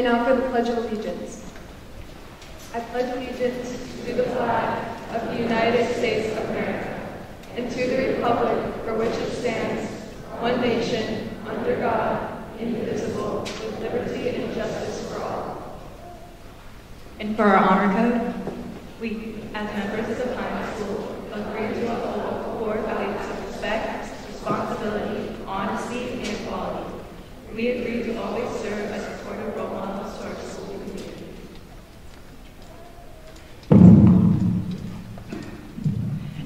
I now for the Pledge of Allegiance. I pledge allegiance to the flag of the United States of America and to the republic for which it stands, one nation, under God, indivisible, with liberty and justice for all. And for our honor code, we, as members of the Pine School, agree to uphold core values of respect, responsibility, honesty, and equality. We agree to always serve as supportive role models to our school community.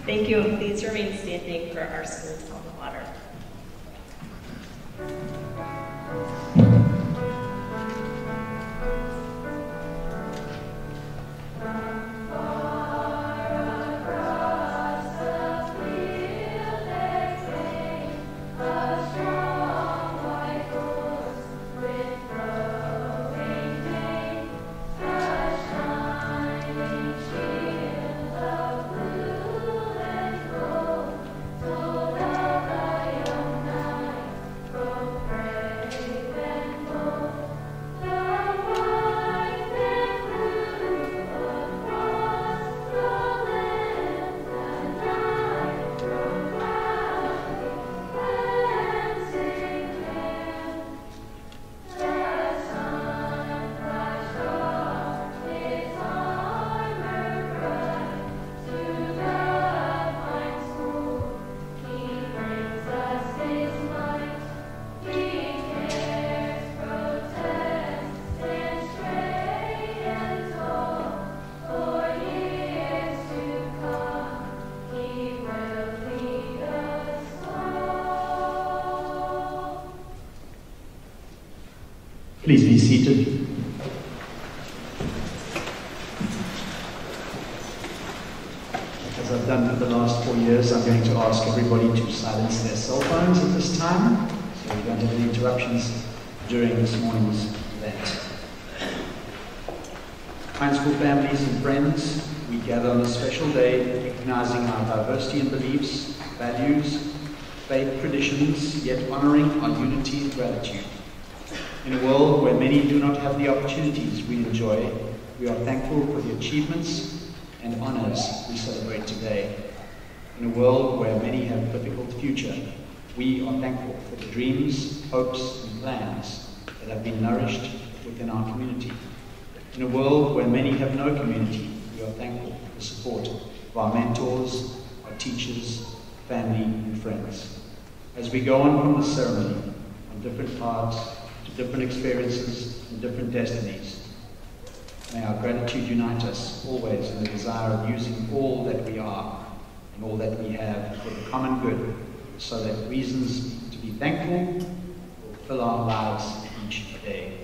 Thank you, and please remain standing for our school's call to water. Please be seated. As I've done for the last 4 years, I'm going to ask everybody to silence their cell phones at this time, so we don't have any interruptions during this morning's event. Pine School families and friends, we gather on a special day recognizing our diversity in beliefs, values, faith traditions, yet honoring our unity and gratitude. In a world where many do not have the opportunities we enjoy, we are thankful for the achievements and honors we celebrate today. In a world where many have a difficult future, we are thankful for the dreams, hopes, and plans that have been nourished within our community. In a world where many have no community, we are thankful for the support of our mentors, our teachers, family, and friends. As we go on from the ceremony on different paths, different experiences and different destinies, may our gratitude unite us always in the desire of using all that we are and all that we have for the common good, so that reasons to be thankful will fill our lives each day.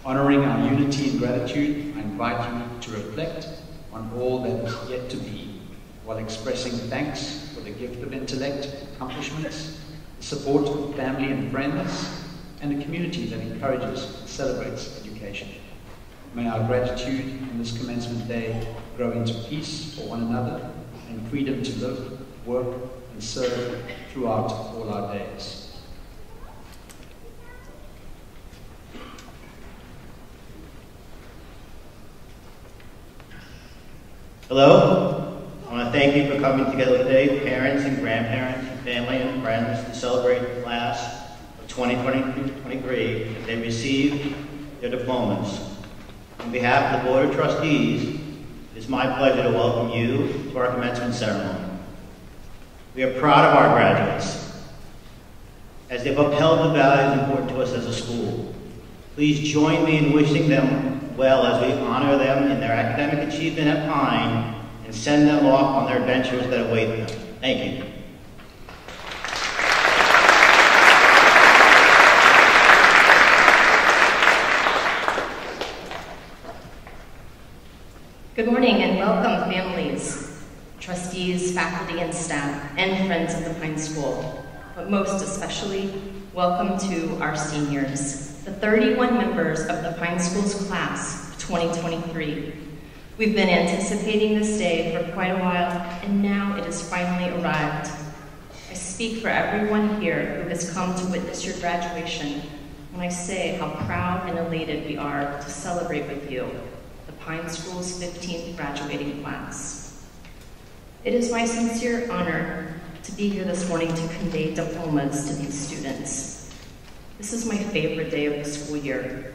Honoring our unity and gratitude, I invite you to reflect on all that is yet to be, while expressing thanks for the gift of intellect, accomplishments, the support of family and friends, and a community that encourages and celebrates education. May our gratitude on this commencement day grow into peace for one another and freedom to live, work, and serve throughout all our days. Hello. I want to thank you for coming together today, parents and grandparents, and family and friends, to celebrate the class 2023 as they receive their diplomas. On behalf of the Board of Trustees, it is my pleasure to welcome you to our commencement ceremony. We are proud of our graduates as they've upheld the values important to us as a school. Please join me in wishing them well as we honor them in their academic achievement at Pine and send them off on their adventures that await them. Thank you. Good morning and welcome, families, trustees, faculty and staff, and friends of the Pine School. But most especially, welcome to our seniors, the 31 members of the Pine School's class of 2023. We've been anticipating this day for quite a while, and now it has finally arrived. I speak for everyone here who has come to witness your graduation, when I say how proud and elated we are to celebrate with you the Pine School's 15th graduating class. It is my sincere honor to be here this morning to convey diplomas to these students. This is my favorite day of the school year.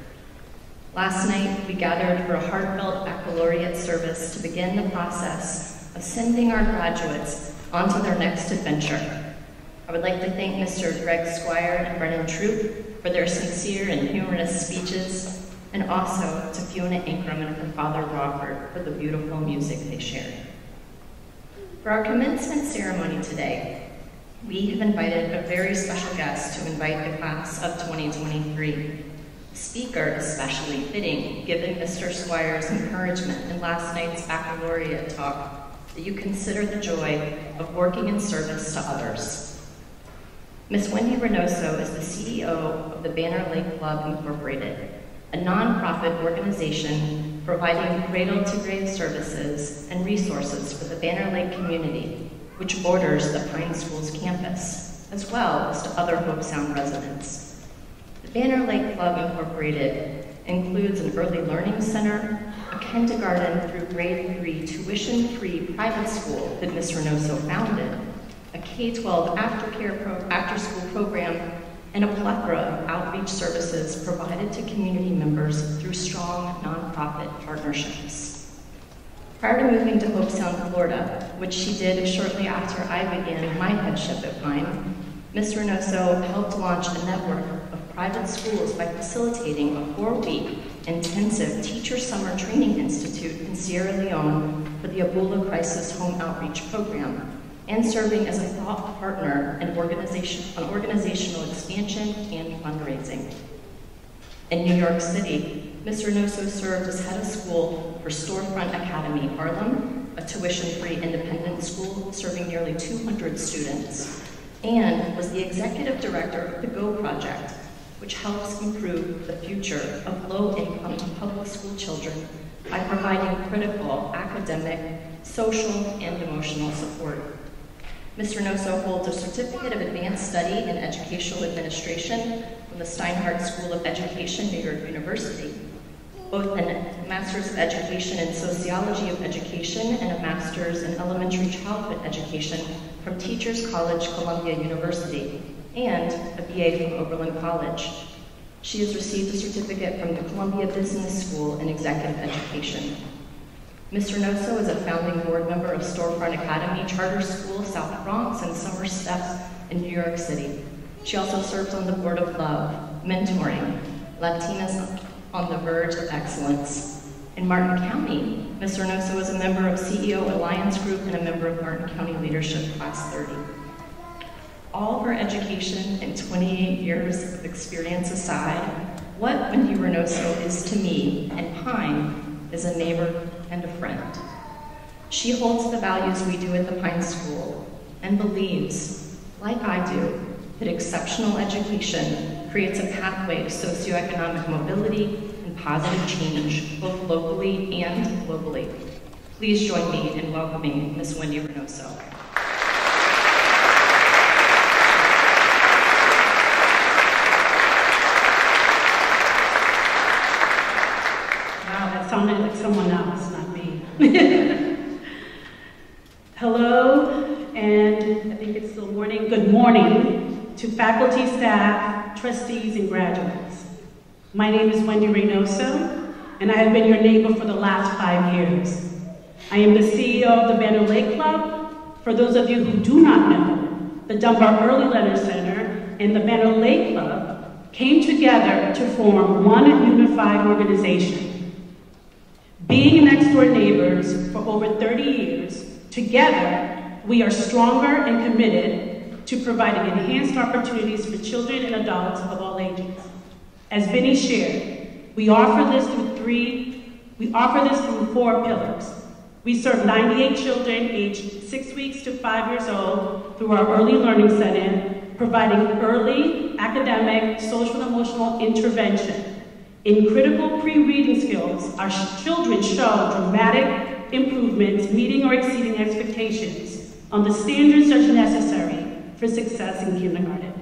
Last night, we gathered for a heartfelt baccalaureate service to begin the process of sending our graduates onto their next adventure. I would like to thank Mr. Greg Squire and Brennan Troop for their sincere and humorous speeches, and also to Fiona Ankrum and her father Robert for the beautiful music they shared. For our commencement ceremony today, we have invited a very special guest to invite the class of 2023. A speaker especially fitting, given Mr. Squire's encouragement in last night's baccalaureate talk, that you consider the joy of working in service to others. Ms. Wendy Reynoso is the CEO of the Banner Lake Club Incorporated, a nonprofit organization providing cradle-to-grave services and resources for the Banner Lake community, which borders the Pine School's campus, as well as to other Hope Sound residents. The Banner Lake Club Incorporated includes an early learning center, a kindergarten through grade 3 tuition-free private school that Ms. Reynoso founded, a K-12 after-school program, and a plethora of outreach services provided to community members through strong nonprofit partnerships. Prior to moving to Hope Sound, Florida, which she did shortly after I began my headship at Pine, Ms. Reynoso helped launch a network of private schools by facilitating a 4-week intensive Teacher Summer Training Institute in Sierra Leone for the Ebola Crisis Home Outreach Program, and serving as a thought partner in organizational expansion and fundraising. In New York City, Ms. Reynoso served as head of school for Storefront Academy Harlem, a tuition-free independent school serving nearly 200 students, and was the executive director of the GO Project, which helps improve the future of low-income public school children by providing critical academic, social, and emotional support. Ms. Reynoso holds a Certificate of Advanced Study in Educational Administration from the Steinhardt School of Education, New York University, both a Master's of Education in Sociology of Education and a Master's in Elementary Childhood Education from Teachers College, Columbia University, and a BA from Oberlin College. She has received a certificate from the Columbia Business School in Executive Education. Ms. Reynoso is a founding board member of Storefront Academy Charter School, South Bronx, and Summer Steps in New York City. She also serves on the board of Love, Mentoring, Latinas on the Verge of Excellence. In Martin County, Ms. Reynoso is a member of CEO Alliance Group and a member of Martin County Leadership Class 30. All of her education and 28 years of experience aside, what Wendy Reynoso is to me and Pine is a neighbor and a friend. She holds the values we do at the Pine School and believes, like I do, that exceptional education creates a pathway to socioeconomic mobility and positive change, both locally and globally. Please join me in welcoming Ms. Wendy Reynoso. Wow, that sounded like someone else, not me. Hello, and I think it's still morning. Good morning to faculty, staff, trustees, and graduates. My name is Wendy Reynoso, and I have been your neighbor for the last 5 years. I am the CEO of the Banner Lake Club. For those of you who do not know, the Dunbar Early Learner Center and the Banner Lake Club came together to form one unified organization. Being next-door neighbors for over 30 years, together we are stronger and committed to providing enhanced opportunities for children and adults of all ages. As Vinny shared, we offer this through 4 pillars. We serve 98 children aged 6 weeks to 5 years old through our Early Learning Center, providing early academic, social, and emotional intervention. In critical pre-reading skills, our children show dramatic improvements, meeting or exceeding expectations on the standards that are necessary for success in kindergarten.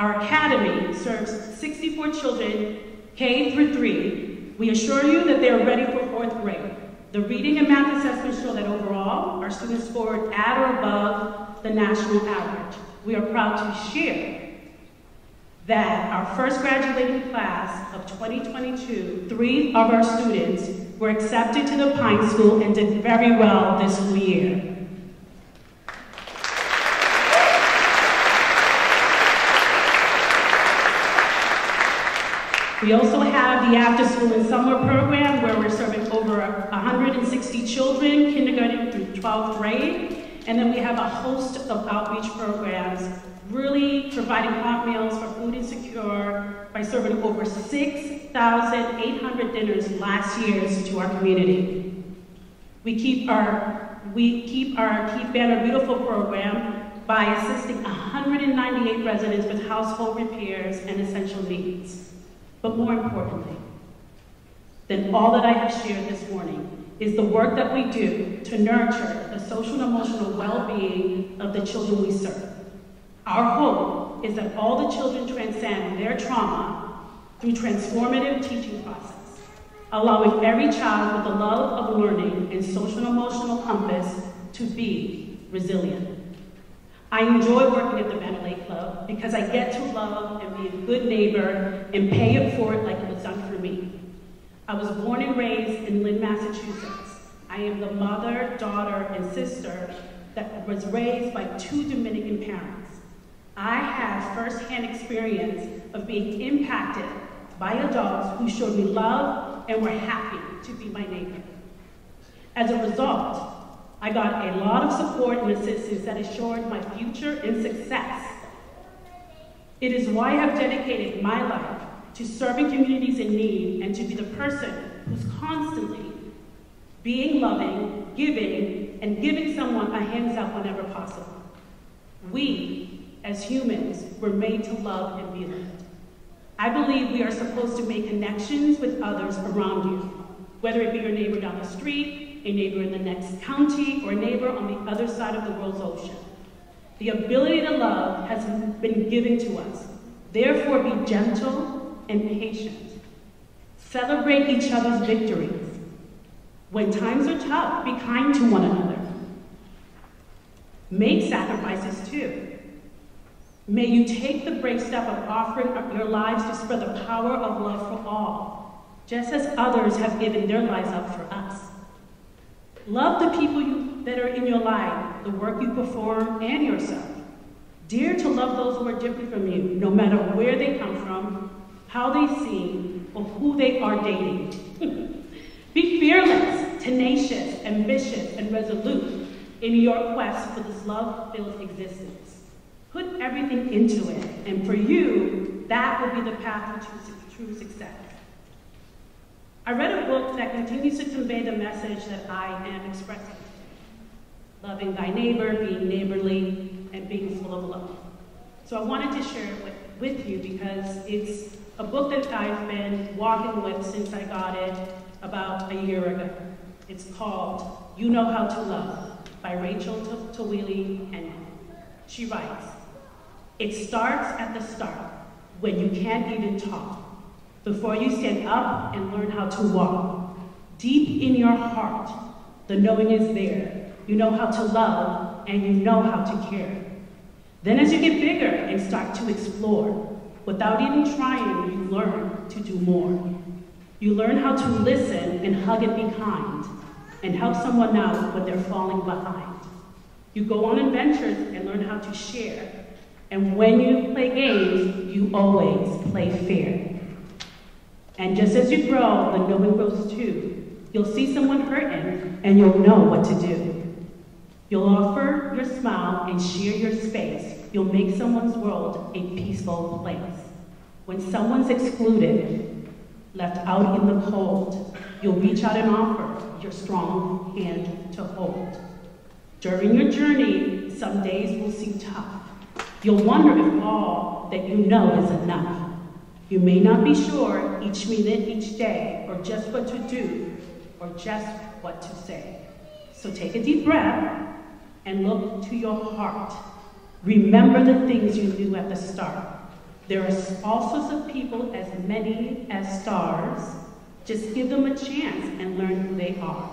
Our academy serves 64 children, K through 3. We assure you that they are ready for 4th grade. The reading and math assessments show that overall, our students scored at or above the national average. We are proud to share that our first graduating class of 2022, 3 of our students were accepted to the Pine School and did very well this school year. We also have the After School and Summer program where we're serving over 160 children, kindergarten through 12th grade. And then we have a host of outreach programs, really providing hot meals for food insecure by serving over 6,800 dinners last year to our community. We keep our Keep Banner Beautiful program by assisting 198 residents with household repairs and essential needs. But more importantly than all that I have shared this morning is the work that we do to nurture the social and emotional well-being of the children we serve. Our hope is that all the children transcend their trauma through transformative teaching process, allowing every child with the love of learning and social and emotional compass to be resilient. I enjoy working at the Banner Lake Club because I get to love and be a good neighbor and pay it forward like it was done for me. I was born and raised in Lynn, Massachusetts. I am the mother, daughter, and sister that was raised by 2 Dominican parents. I have firsthand experience of being impacted by adults who showed me love and were happy to be my neighbor. As a result, I got a lot of support and assistance that assured my future and success. It is why I have dedicated my life to serving communities in need and to be the person who's constantly being loving, giving, and giving someone a hands up whenever possible. We, as humans, were made to love and be loved. I believe we are supposed to make connections with others around you, whether it be your neighbor down the street, a neighbor in the next county, or a neighbor on the other side of the world's ocean. The ability to love has been given to us. Therefore, be gentle and patient. Celebrate each other's victories. When times are tough, be kind to one another. Make sacrifices too. May you take the brave step of offering up your lives to spread the power of love for all, just as others have given their lives up for us. Love the people that are in your life, the work you perform, and yourself. Dare to love those who are different from you, no matter where they come from, how they seem, or who they are dating. Be fearless, tenacious, ambitious, and resolute in your quest for this love-filled existence. Put everything into it, and for you, that will be the path to true success. I read a book that continues to convey the message that I am expressing today. Loving thy neighbor, being neighborly, and being full of love. So I wanted to share it with you because it's a book that I've been walking with since I got it about a year ago. It's called You Know How to Love by Rachel Tawili, and she writes, "It starts at the start, when you can't even talk. Before you stand up and learn how to walk. Deep in your heart, the knowing is there. You know how to love, and you know how to care. Then as you get bigger and start to explore, without even trying, you learn to do more. You learn how to listen and hug and be kind, and help someone out when they're falling behind. You go on adventures and learn how to share. And when you play games, you always play fair. And just as you grow, the knowing grows too. You'll see someone hurting, and you'll know what to do. You'll offer your smile and share your space. You'll make someone's world a peaceful place. When someone's excluded, left out in the cold, you'll reach out and offer your strong hand to hold. During your journey, some days will seem tough. You'll wonder if all that you know is enough. You may not be sure each minute, each day, or just what to do, or just what to say. So take a deep breath and look to your heart. Remember the things you knew at the start. There are all sorts of people, as many as stars. Just give them a chance and learn who they are.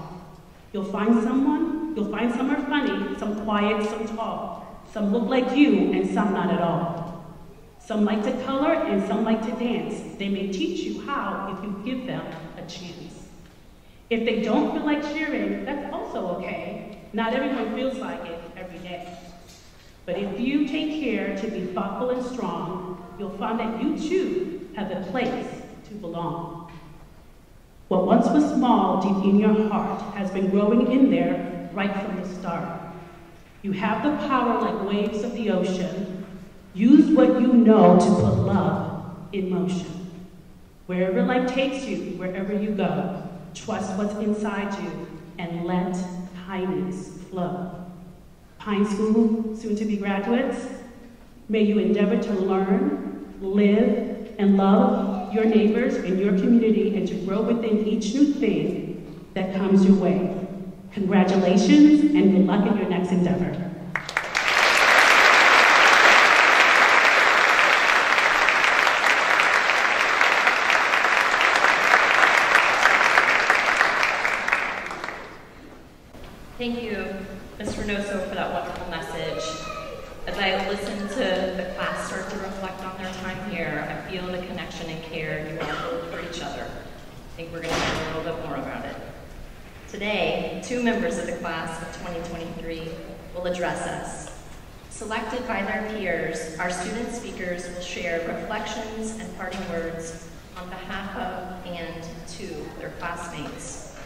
You'll find some are funny, some quiet, some tall. Some look like you and some not at all. Some like to color and some like to dance. They may teach you how if you give them a chance. If they don't feel like cheering, that's also okay. Not everyone feels like it every day. But if you take care to be thoughtful and strong, you'll find that you too have a place to belong. What once was small deep in your heart has been growing in there right from the start. You have the power like waves of the ocean. Use what you know to put love in motion. Wherever life takes you, wherever you go, trust what's inside you and let kindness flow. Pine School, soon-to-be graduates, may you endeavor to learn, live, and love your neighbors and your community and to grow within each new thing that comes your way. Congratulations and good luck in your next endeavor. Thank you, Ms. Reynoso, for that wonderful message. As I listen to the class start to reflect on their time here, I feel the connection and care you all hold for each other. I think we're going to hear a little bit more about it. Today, 2 members of the class of 2023 will address us. Selected by their peers, our student speakers will share reflections and parting words on behalf of and to their classmates.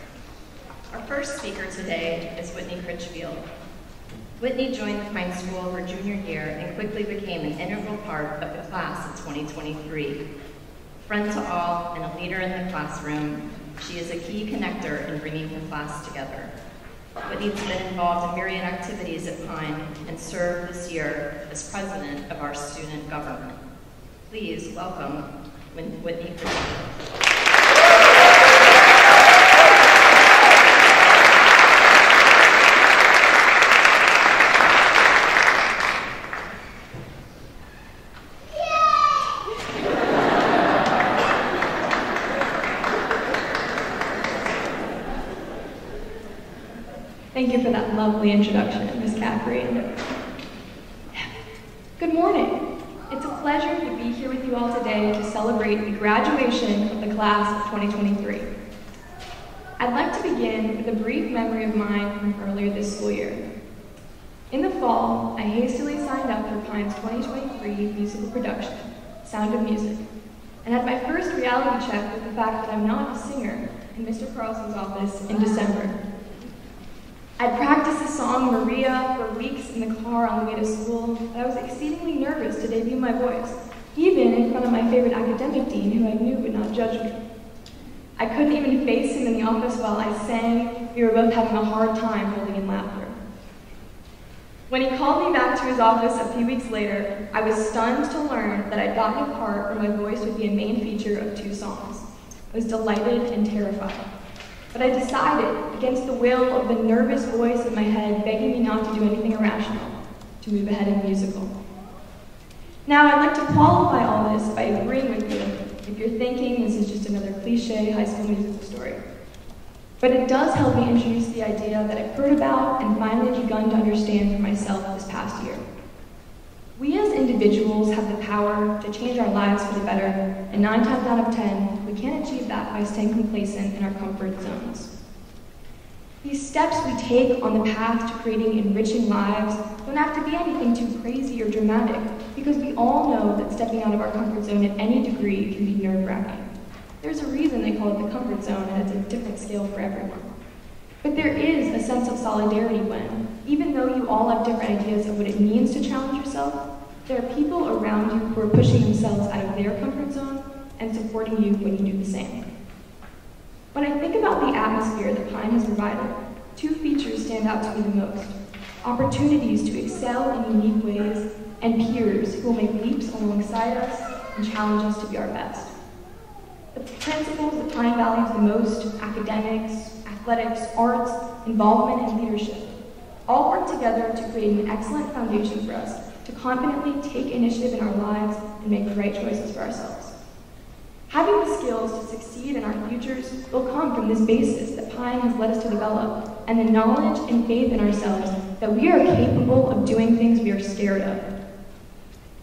Our first speaker today is Whitney Critchfield. Whitney joined the Pine School her junior year and quickly became an integral part of the class of 2023. Friend to all and a leader in the classroom, she is a key connector in bringing the class together. Whitney's been involved in myriad activities at Pine and served this year as president of our student government. Please welcome Whitney Critchfield. Thank you for that lovely introduction, Ms. Caffrey. Good morning. It's a pleasure to be here with you all today to celebrate the graduation of the class of 2023. I'd like to begin with a brief memory of mine from earlier this school year. In the fall, I hastily signed up for Pine's 2023 musical production, Sound of Music, and had my first reality check with the fact that I'm not a singer in Mr. Carlson's office in December. I'd practiced the song Maria for weeks in the car on the way to school, but I was exceedingly nervous to debut my voice, even in front of my favorite academic dean who I knew would not judge me. I couldn't even face him in the office while I sang. We were both having a hard time holding in laughter. When he called me back to his office a few weeks later, I was stunned to learn that I'd gotten a part where my voice would be a main feature of 2 songs. I was delighted and terrified. But I decided, against the will of the nervous voice in my head begging me not to do anything irrational, to move ahead in the musical. Now, I'd like to qualify all this by agreeing with you if you're thinking this is just another cliche high school musical story. But it does help me introduce the idea that I've heard about and finally begun to understand for myself this past year. We as individuals have the power to change our lives for the better, and 9 times out of 10, we can't achieve that by staying complacent in our comfort zones. These steps we take on the path to creating enriching lives don't have to be anything too crazy or dramatic, because we all know that stepping out of our comfort zone at any degree can be nerve-wracking. There's a reason they call it the comfort zone, and it's a different scale for everyone. But there is a sense of solidarity when, even though you all have different ideas of what it means to challenge yourself, there are people around you who are pushing themselves out of their comfort zone and supporting you when you do the same. When I think about the atmosphere that Pine has provided, 2 features stand out to me the most: opportunities to excel in unique ways, and peers who will make leaps alongside us and challenge us to be our best. The principles that Pine values the most, academics, athletics, arts, involvement, and leadership, all work together to create an excellent foundation for us to confidently take initiative in our lives and make the right choices for ourselves. Having the skills to succeed in our futures will come from this basis that Pine has led us to develop, and the knowledge and faith in ourselves that we are capable of doing things we are scared of.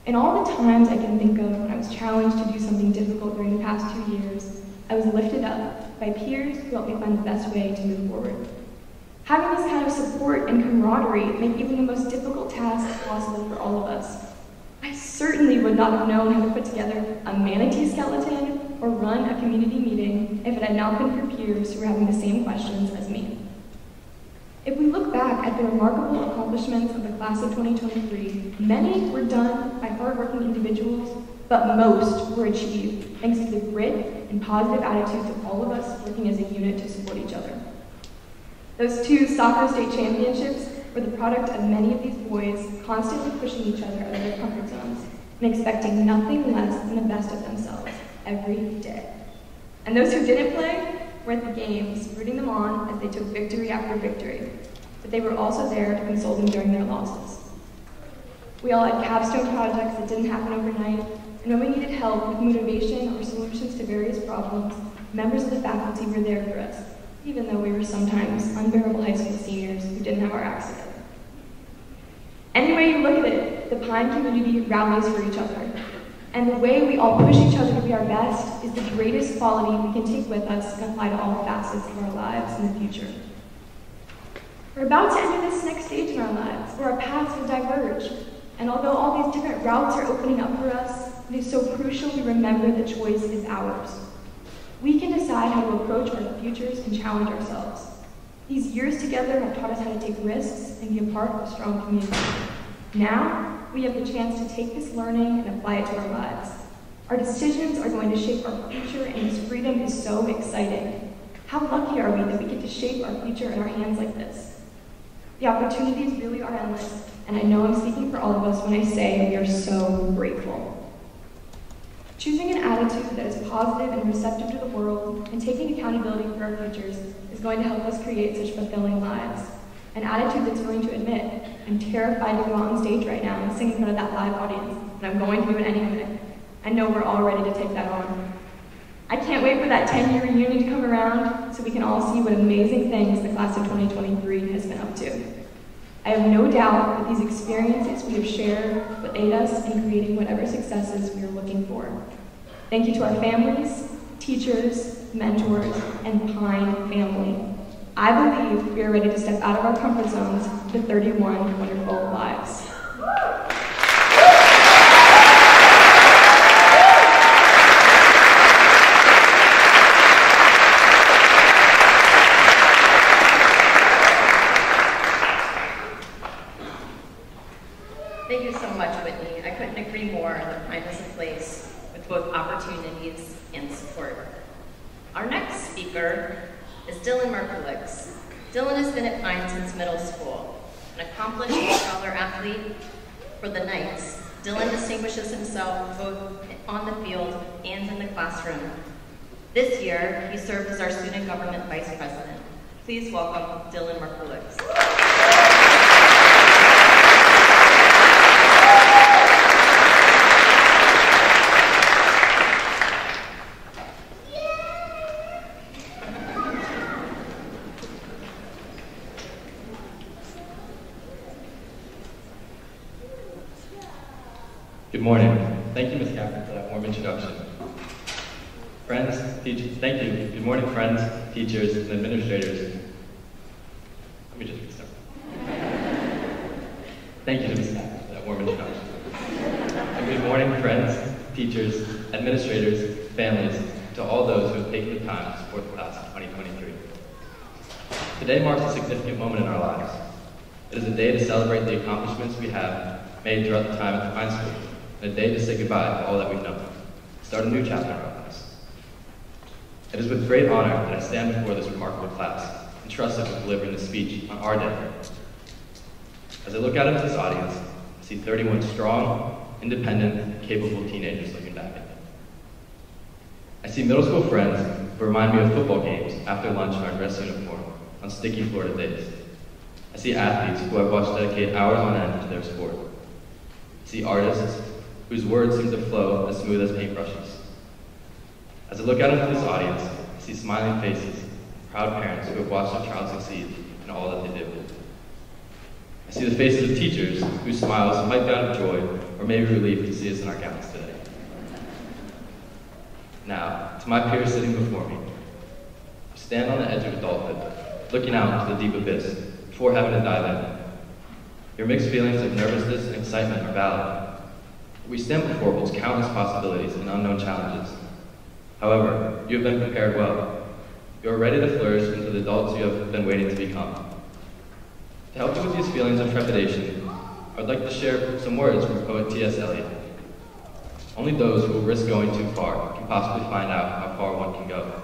In all the times I can think of when I was challenged to do something difficult during the past 2 years, I was lifted up by peers who helped me find the best way to move forward. Having this kind of support and camaraderie make even the most difficult tasks possible for all of us. I certainly would not have known how to put together a manatee skeleton or run a community meeting if it had not been for peers who were having the same questions as me. If we look back at the remarkable accomplishments of the class of 2023, many were done by hardworking individuals, but most were achieved thanks to the grit and positive attitudes of all of us working as a unit to support each other. Those 2 soccer state championships were the product of many of these boys constantly pushing each other out of their comfort zones and expecting nothing less than the best of themselves every day. And those who didn't play were at the games, rooting them on as they took victory after victory, but they were also there to console them during their losses. We all had capstone projects that didn't happen overnight, and when we needed help with motivation or solutions to various problems, members of the faculty were there for us, even though we were sometimes unbearable high school seniors who didn't have our acts together. Any way you look at it, the Pine community rallies for each other. And the way we all push each other to be our best is the greatest quality we can take with us and apply to all facets of our lives in the future. We're about to enter this next stage in our lives, where our paths will diverge. And although all these different routes are opening up for us, it is so crucial we remember that choice is ours. We can decide how to approach our futures and challenge ourselves. These years together have taught us how to take risks and be a part of a strong community. Now, we have the chance to take this learning and apply it to our lives. Our decisions are going to shape our future, and this freedom is so exciting. How lucky are we that we get to shape our future in our hands like this? The opportunities really are endless, and I know I'm speaking for all of us when I say we are so grateful. Choosing an attitude that is positive and receptive to the world and taking accountability for our futures is going to help us create such fulfilling lives. An attitude that's willing to admit, I'm terrified to go out on stage right now and sing in front of that live audience, but I'm going to do it anyway. I know we're all ready to take that on. I can't wait for that 10-year reunion to come around so we can all see what amazing things the class of 2023 has been up to. I have no doubt that these experiences we have shared will aid us in creating whatever successes we are looking for. Thank you to our families, teachers, mentors, and Pine family. I believe we are ready to step out of our comfort zones to 31 wonderful lives. Thank you so much, Whitney. I couldn't agree more that Pine is a place with both opportunities and support. Our next speaker is Dylan Merkulix. Dylan has been at Pine since middle school. An accomplished scholar athlete for the Knights, Dylan distinguishes himself both on the field and in the classroom. This year, he served as our student government vice president. Please welcome Dylan Merkulix. Good morning. Thank you, Ms. Catherine, for that warm introduction. Friends, teachers, thank you. Good morning, friends, teachers, and administrators. Let me just restart. Thank you to Ms. Catherine for that warm introduction. And good morning, friends, teachers, administrators, families, to all those who have taken the time to support the class of 2023. Today marks a significant moment in our lives. It is a day to celebrate the accomplishments we have made throughout the time at the Pine School, and a day to say goodbye to all that we've known. Start a new chapter in our lives. It is with great honor that I stand before this remarkable class, entrusted with delivering this speech on our day. As I look out into this audience, I see 31 strong, independent, and capable teenagers looking back at me. I see middle school friends who remind me of football games after lunch in our dress uniform on sticky Florida days. I see athletes who I've watched dedicate hours on end to their sport. see artists whose words seem to flow as smooth as paintbrushes. As I look out into this audience, I see smiling faces, proud parents who have watched their child succeed in all that they do. I see the faces of teachers whose smiles might be out of joy or maybe relief to see us in our gowns today. Now, to my peers sitting before me, I stand on the edge of adulthood, looking out into the deep abyss before having to dive in. Your mixed feelings of nervousness and excitement are valid. What we stand before holds countless possibilities and unknown challenges. However, you have been prepared well. You are ready to flourish into the adults you have been waiting to become. To help you with these feelings of trepidation, I would like to share some words from poet T.S. Eliot. Only those who will risk going too far can possibly find out how far one can go.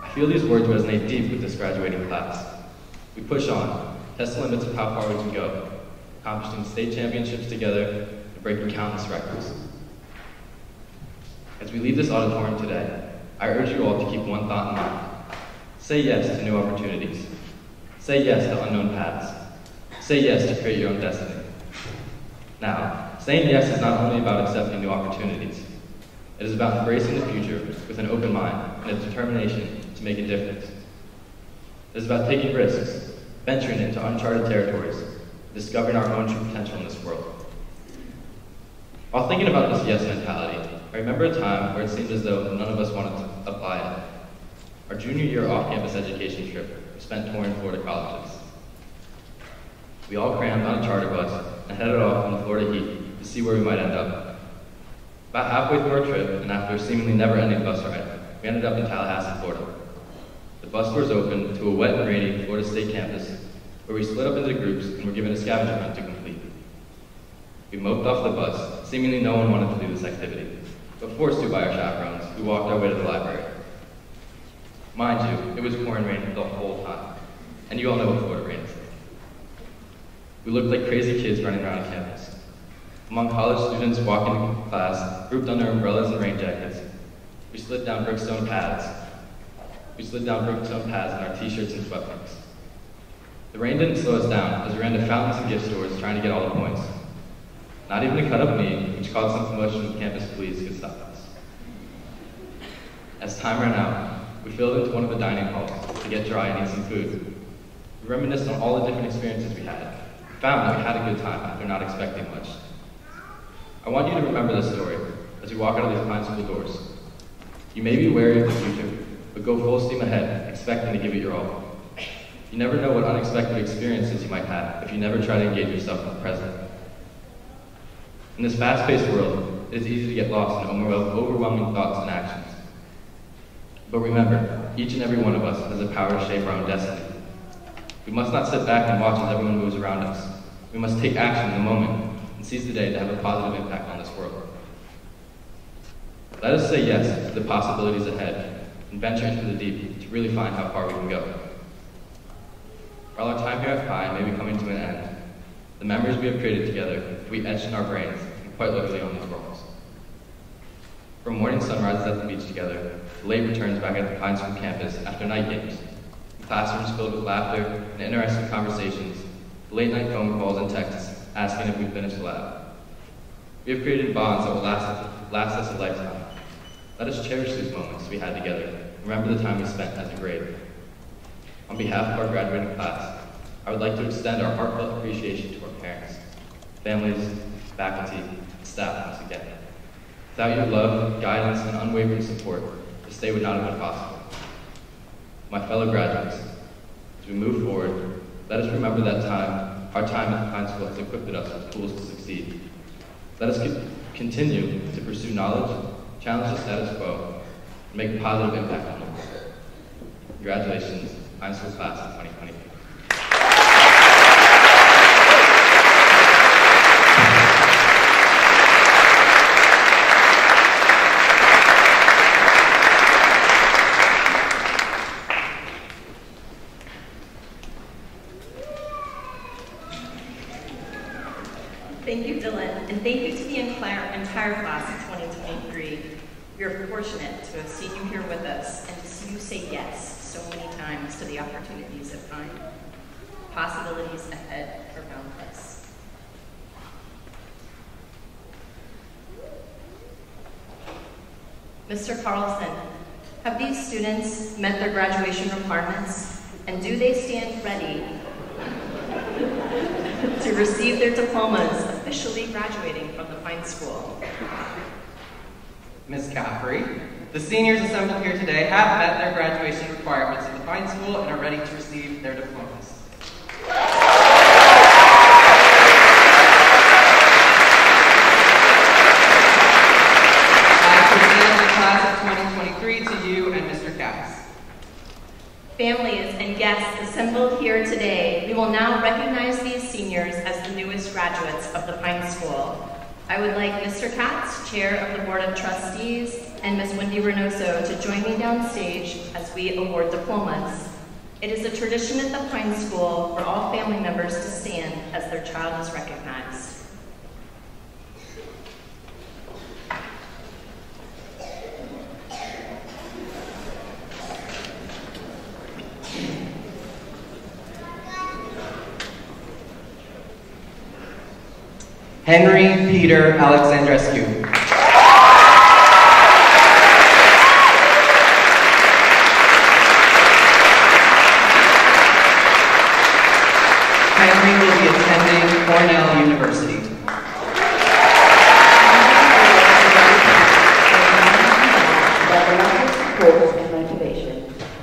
I feel these words resonate deep with this graduating class. We push on, test the limits of how far we can go, accomplishing state championships together and breaking countless records. As we leave this auditorium today, I urge you all to keep one thought in mind. Say yes to new opportunities. Say yes to unknown paths. Say yes to create your own destiny. Now, saying yes is not only about accepting new opportunities. It is about embracing the future with an open mind and a determination to make a difference. It is about taking risks, venturing into uncharted territories, discovering our own true potential in this world. While thinking about this yes mentality, I remember a time where it seemed as though none of us wanted to apply it. Our junior year off-campus education trip was spent touring Florida colleges. We all crammed on a charter bus and headed off in the Florida heat to see where we might end up. About halfway through our trip, and after a seemingly never-ending bus ride, we ended up in Tallahassee, Florida. The bus doors opened to a wet and rainy Florida State campus, where we split up into groups and were given a scavenger hunt to complete. We moped off the bus, seemingly no one wanted to do this activity, but forced to by our chaperones, who walked our way to the library. Mind you, it was pouring rain the whole time, and you all know what Florida rain is like. We looked like crazy kids running around campus. Among college students walking to class, grouped under umbrellas and rain jackets, we slid down brickstone paths. In our t-shirts and sweatpants. The rain didn't slow us down as we ran to fountains and gift stores trying to get all the points. Not even a cut-up meat, which caused some commotion with campus police, could stop us. As time ran out, we filed into one of the dining halls to get dry and eat some food. We reminisced on all the different experiences we had. We found that we had a good time after not expecting much. I want you to remember this story as we walk out of these Pine School doors. You may be wary of the future, but go full steam ahead, expecting to give it your all. You never know what unexpected experiences you might have if you never try to engage yourself in the present. In this fast-paced world, it is easy to get lost in overwhelming thoughts and actions. But remember, each and every one of us has the power to shape our own destiny. We must not sit back and watch as everyone moves around us. We must take action in the moment and seize the day to have a positive impact on this world. Let us say yes to the possibilities ahead and venture into the deep to really find how far we can go. While our time here at Pine may be coming to an end, the memories we have created together will be etched in our brains and quite literally on these walls. From morning sunrises at the beach together, to late returns back at the Pine School campus after night games, to classrooms filled with laughter and interesting conversations, to late night phone calls and texts asking if we'd finished the lab. We have created bonds that will last us a lifetime. Let us cherish these moments we had together and remember the time we spent as a grade. On behalf of our graduating class, I would like to extend our heartfelt appreciation to our parents, families, faculty, and staff once again. Without your love, guidance, and unwavering support, this day would not have been possible. My fellow graduates, as we move forward, let us remember that our time at the Pine School has equipped us with tools to succeed. Let us continue to pursue knowledge, challenge the status quo, and make a positive impact on the world. Congratulations, Pine School class of 2023. Thank you, Dylan, and thank you to the entire class of 2023. We are fortunate to have seen you here with us and to see you say yes so many times to the opportunities at Pine. Possibilities ahead are boundless. Mr. Carlson, have these students met their graduation requirements, and do they stand ready to receive their diplomas, officially graduating from the Fine School? Ms. Caffrey, the seniors assembled here today have met their graduation requirements of the Fine School and are ready to receive their diplomas. Class of 2023 to you and Mr. Katz. Families and guests assembled here today, we will now recognize these seniors as the newest graduates of the Pine School. I would like Mr. Katz, Chair of the Board of Trustees, and Ms. Wendy Reynoso to join me downstage as we award diplomas. It is a tradition at the Pine School for all family members to stand as their child is recognized. Henry Peter Alexandrescu. Henry will be attending Cornell University. Support and motivation.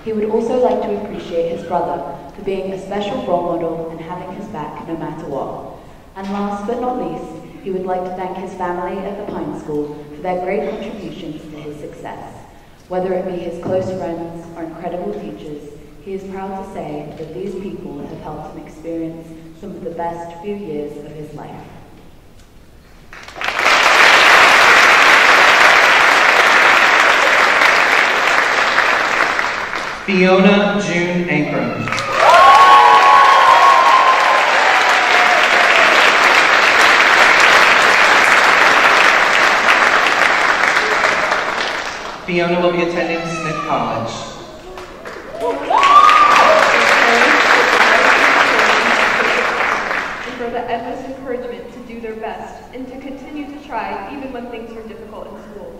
He would also like to appreciate his brother for being a special role model and having his back no matter what. And last but not least, he would like to thank his family at the Pine School for their great contributions to his success. Whether it be his close friends or incredible teachers, he is proud to say that these people have helped him experience some of the best few years of his life. Fiona June Ankrum. Fiona will be attending Smith College. And for the endless encouragement to do their best and to continue to try even when things are difficult in school.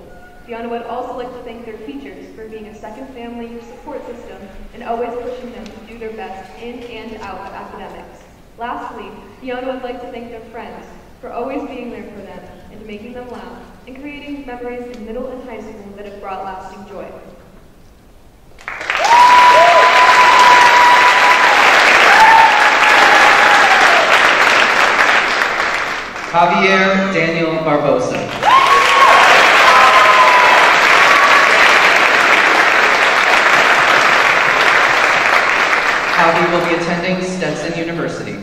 Fiona would also like to thank their teachers for being a second family support system and always pushing them to do their best in and out of academics. Lastly, Fiona would like to thank their friends for always being there for them and making them laugh and creating memories in middle and high school that have brought lasting joy. Javier Daniel Barbosa. Javi will be attending Stetson University.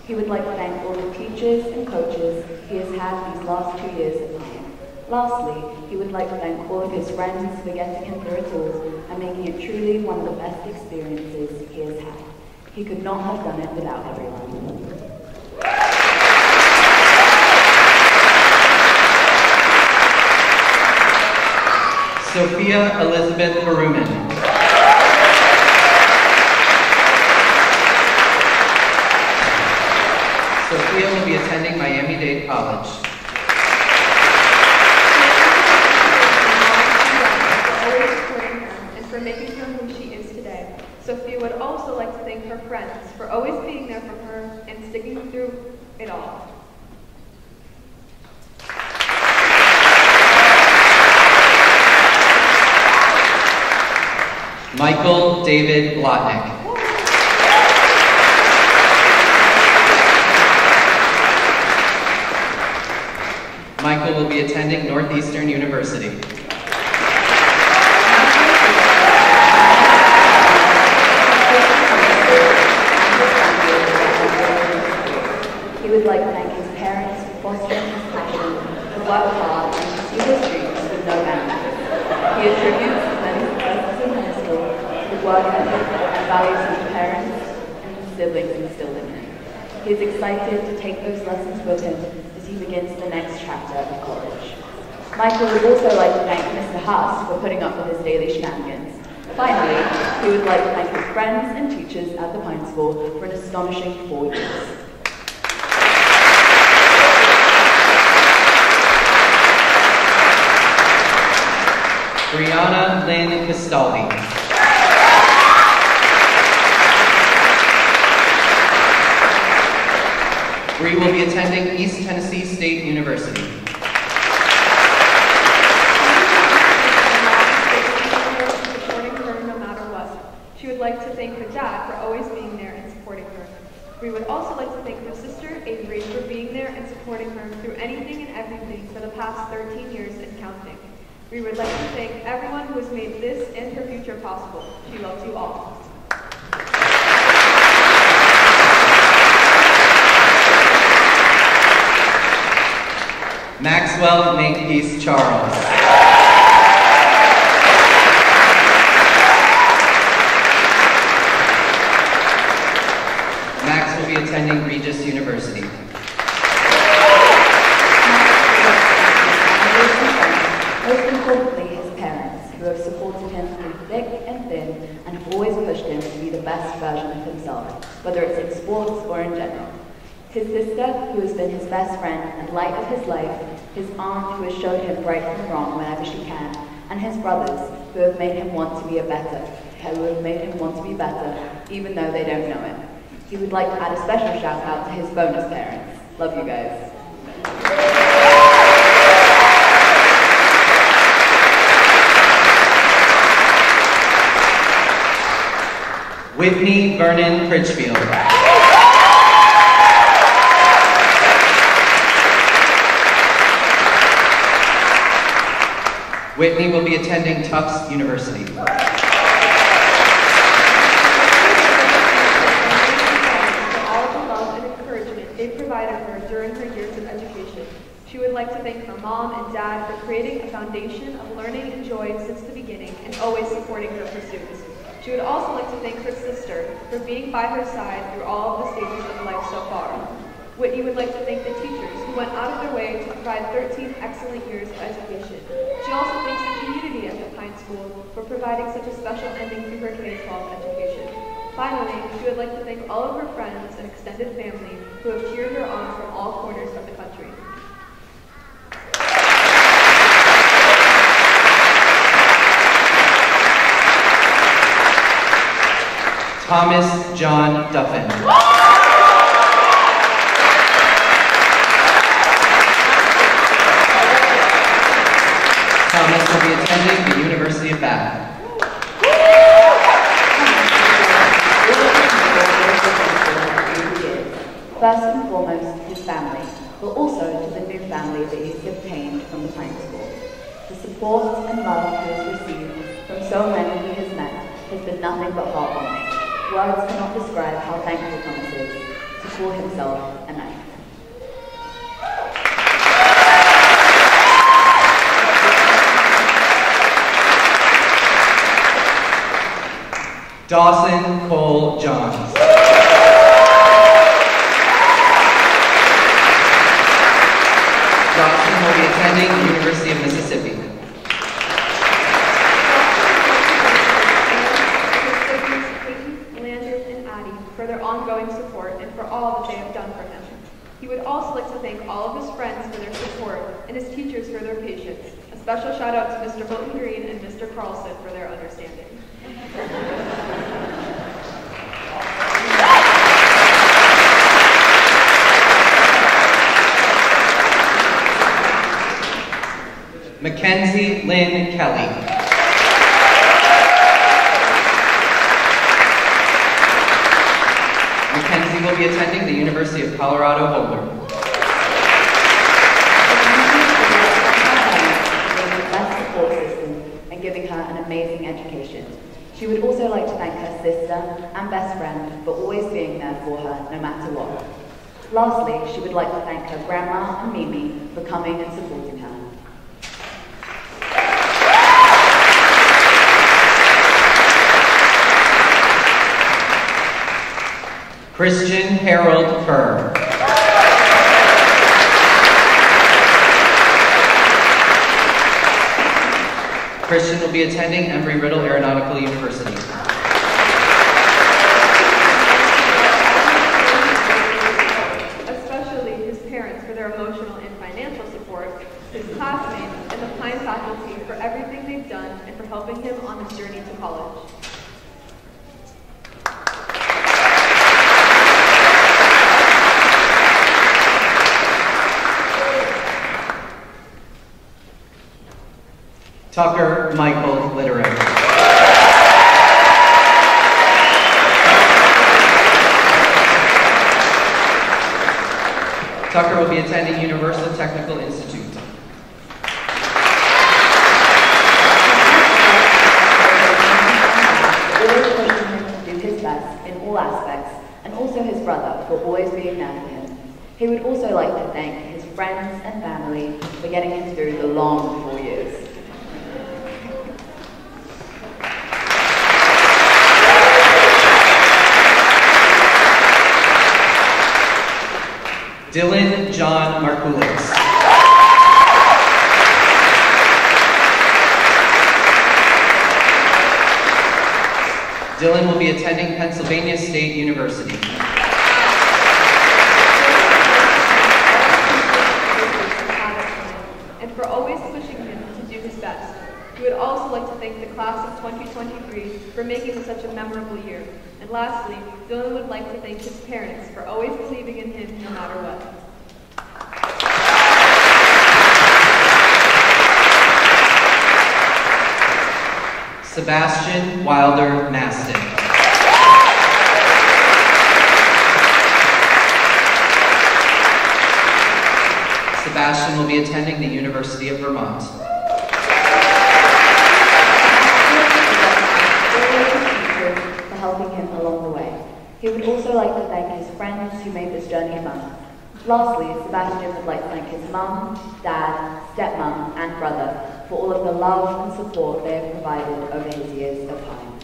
He would like to thank all the teachers and coaches he has had these last 2 years at Pine. Lastly, he would like to thank all of his friends for getting him through it all and making it truly one of the best experiences he has had. He could not have done it without everyone. Sophia Elizabeth Baruman. Sophia will be attending Miami-Dade College. And for making her who she is today. Sophia would also like to thank her friends for always being there for her and sticking through it all. Michael David Blotnick. Michael will be attending Northeastern University. He would like to thank his parents for fostering his passion to work hard and pursue his dreams with no boundaries. He attributes his many successes in high school to the work ethic and values his parents and his siblings instilled in him. He is excited to take those lessons with him as he begins the next chapter of college. Michael would also like to thank Mr. Haas for putting up with his daily shenanigans. Finally, he would like to thank his friends and teachers at the Pine School for an astonishing 4 years. Brianna Lynn Castaldi. Bree will be attending East Tennessee State University. Supporting her no matter what. She would like to thank her dad for always being there and supporting her. Bree would also like to thank her sister, Avery, for being there and supporting her through anything and everything for the past 13 years and counting. We would like to thank everyone who has made this and her future possible. She loves you all. Maxwell Makepeace Charles. Max will be attending Regis University. Most importantly, his parents, who have supported him through thick and thin and have always pushed him to be the best version of himself, whether it's in sports or in general. His sister, who has been his best friend and light of his life, his aunt, who has showed him right from wrong whenever she can, and his brothers, who have made him want to be better, even though they don't know it. He would like to add a special shout out to his bonus parents. Love you guys. Whitney Vernon Critchfield. Whitney will be attending Tufts University. For all the love and encouragement they provided her during her years of education. She would like to thank her mom and dad for creating a foundation of learning and joy since the beginning and always supporting her pursuits. She would also like to thank her sister for being by her side through all of the stages of life so far. Whitney would like to thank the teachers who went out of their way to provide 13 excellent years of education. She also thanks the community at the Pine School for providing such a special ending to her K-12 education. Finally, she would like to thank all of her friends and extended family who have cheered her on from all corners of the country. Thomas John Duffin. Thomas will be attending the University of Bath. First and foremost, his family, but also to the new family that he's obtained from the Pine School. The support and love he has received from so many he has met has been nothing but heartwarming. Words cannot describe how thankful Thomas is to call himself a knight. Dawson Cole Johns. Dawson will be attending the University of Mississippi. For their ongoing support and for all that they have done for him. He would also like to thank all of his friends for their support and his teachers for their patience. A special shout out to Mr. Bolton Green and Mr. Carlson for their understanding. Mackenzie Lynn Kelly. Mackenzie will be attending the University of Colorado Boulder. Support system and giving her an amazing education. She would also like to thank her sister and best friend for always being there for her no matter what. Lastly, she would like to thank her grandma and Mimi for coming and supporting her. Christian Harold Kerr. Christian will be attending Embry-Riddle Aeronautical University. Especially his parents for their emotional and financial support, his classmates, and the Pine faculty for everything they've done and for helping him on his journey to college. Tucker Michael Litterer. Tucker will be attending Universal Technical Institute. Always pushing him to do his best in all aspects, and also his brother for always being there for him. He would also like to thank his friends and family for getting him through the long 4 years. Dylan John Markulis. Dylan will be attending Pennsylvania State University. And for always pushing him to do his best. We would also like to thank the class of 2023 for making it such a memorable year. And lastly, Dylan would like to thank his parents for always believing in him no matter what. Sebastian Wilder Maston. Sebastian will be attending the University of Vermont. For helping him along the way. He would also like to thank his friends who made this journey fun. Lastly, Sebastian would like to thank his mum, dad, stepmom, and brother for all of the love and support they have provided over his years of Pine.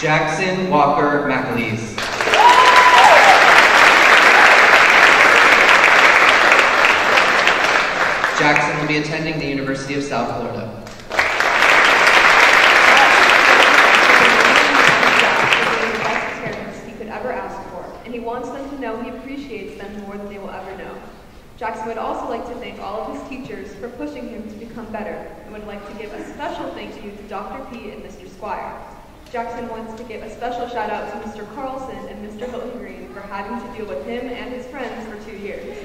Jackson Walker McAleese. Jackson will be attending the University of South Florida. He could ever ask for, and he wants them to know he appreciates them more than they will ever know. Jackson would also like to thank all of his teachers for pushing him to become better, and would like to give a special thank you to Dr. P and Mr. Squire. Jackson wants to give a special shout out to Mr. Carlson and Mr. Hilton Green for having to deal with him and his friends for 2 years.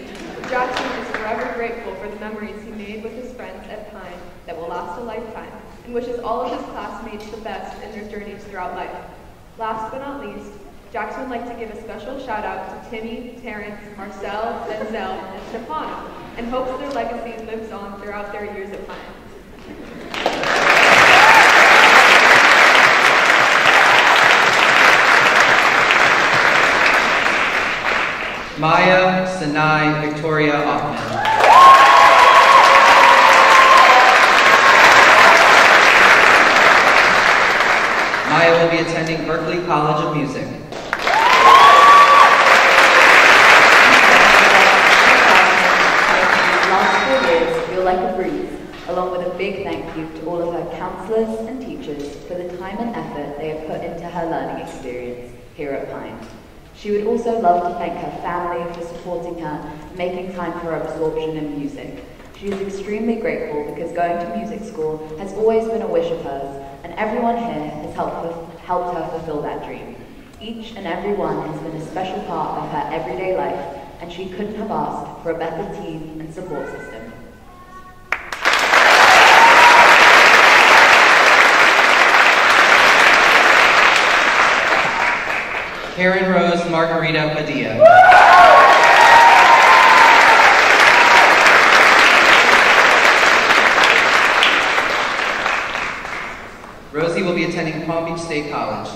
Jackson is forever grateful for the memories he made with his friends at Pine that will last a lifetime, and wishes all of his classmates the best in their journeys throughout life. Last but not least, Jackson would like to give a special shout out to Timmy, Terrence, Marcel, Denzel, and Stefano, and hopes their legacy lives on throughout their years at Pine. Maya Sinai Victoria Offman. Maya will be attending Berklee College of Music. Last 4 years feel like a breeze, along with a big thank you to all of her counselors and teachers for the time and effort they have put into her learning experience here at Pine. She would also love to thank her family for supporting her and making time for absorption in music. She is extremely grateful because going to music school has always been a wish of hers, and everyone here has helped her fulfill that dream. Each and every one has been a special part of her everyday life, and she couldn't have asked for a better team and support system. Karen Rose Margarita Padilla. Rosie will be attending Palm Beach State College.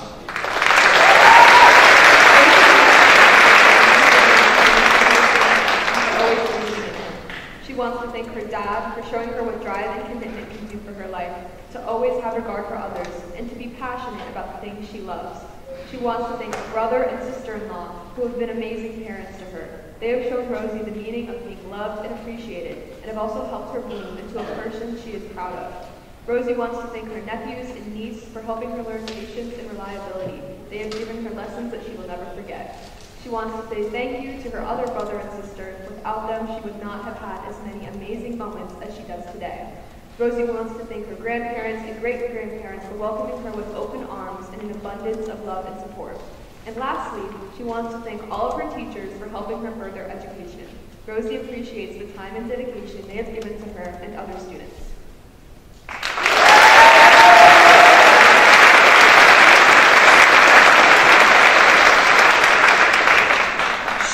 She wants to thank her dad for showing her what drive and commitment can do for her life, to always have regard for others, and to be passionate about the things she loves. She wants to thank her brother and sister-in-law, who have been amazing parents to her. They have shown Rosie the meaning of being loved and appreciated, and have also helped her bloom into a person she is proud of. Rosie wants to thank her nephews and niece for helping her learn patience and reliability. They have given her lessons that she will never forget. She wants to say thank you to her other brother and sister. Without them, she would not have had as many amazing moments as she does today. Rosie wants to thank her grandparents and great-grandparents for welcoming her with open arms and an abundance of love and support. And lastly, she wants to thank all of her teachers for helping her further education. Rosie appreciates the time and dedication they have given to her and other students.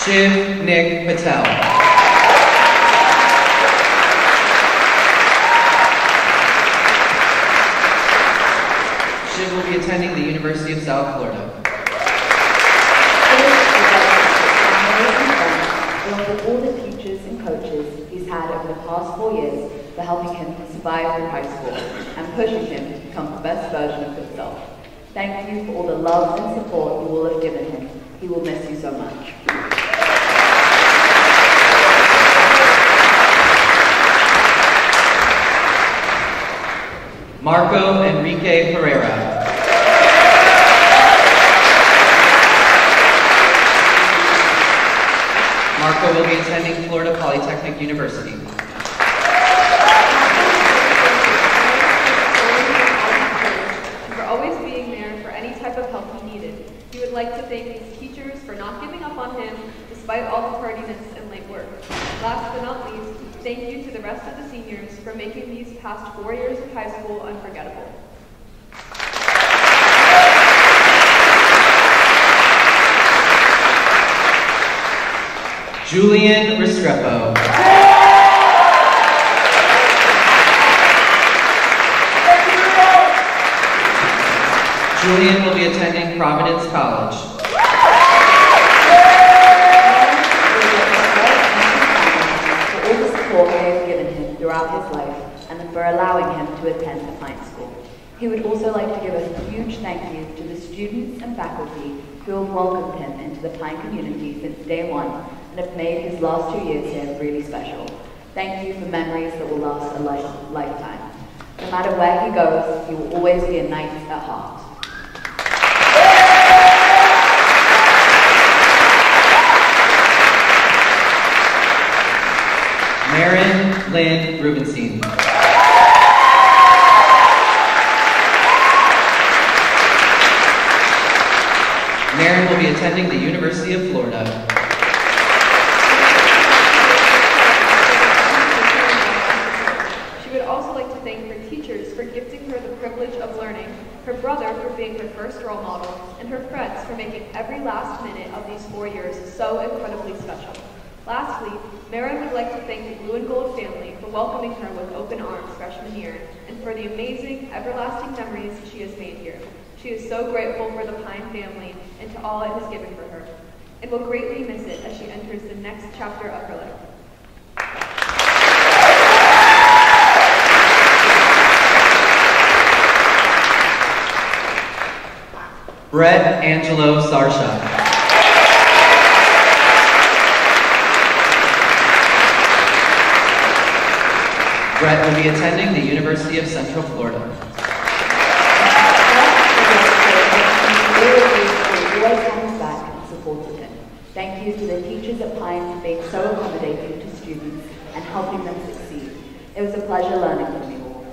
Shiv Nick Patel. Shiv will be attending the University of South Florida. Along with all the teachers and coaches he's had over the past 4 years for helping him survive through high school and pushing him to become the best version of himself. Thank you for all the love and support you will have given him. He will miss you so much. Marco Enrique Pereira. Marco will be attending Florida Polytechnic University. For always being there for any type of help he needed. He would like to thank his teachers for not giving up on him despite all the tardiness and late work. Last but not least, thank you to the rest of the seniors for making these past 4 years of high school unforgettable. Julian Restrepo. Julian will be attending Providence College. For all the support they have given him throughout his life and for allowing him to attend the Pine School. He would also like to give a huge thank you to the students and faculty who have welcomed him into the Pine community since day one and have made his last 2 years here really special. Thank you for memories that will last a lifetime. No matter where he goes, he will always be a knight at heart. Marin Lynn Rubenstein. Marin will be attending the University of Florida. She would also like to thank her teachers for gifting her the privilege of learning, her brother for being her first role model, and her friends for making every last minute of these 4 years so incredibly special. Lastly, Marin would like to thank the Blue and Gold family for welcoming her with open arms freshman year, and for the amazing, everlasting memories she has made here. She is so grateful for the Pine family and to all it has given for her, and will greatly miss it as she enters the next chapter of her life. Brett Angelo Sarsha. Brett will be attending the University of Central Florida. Thank you to the teachers at Pine for being so accommodating to students and helping them succeed. It was a pleasure learning from you all.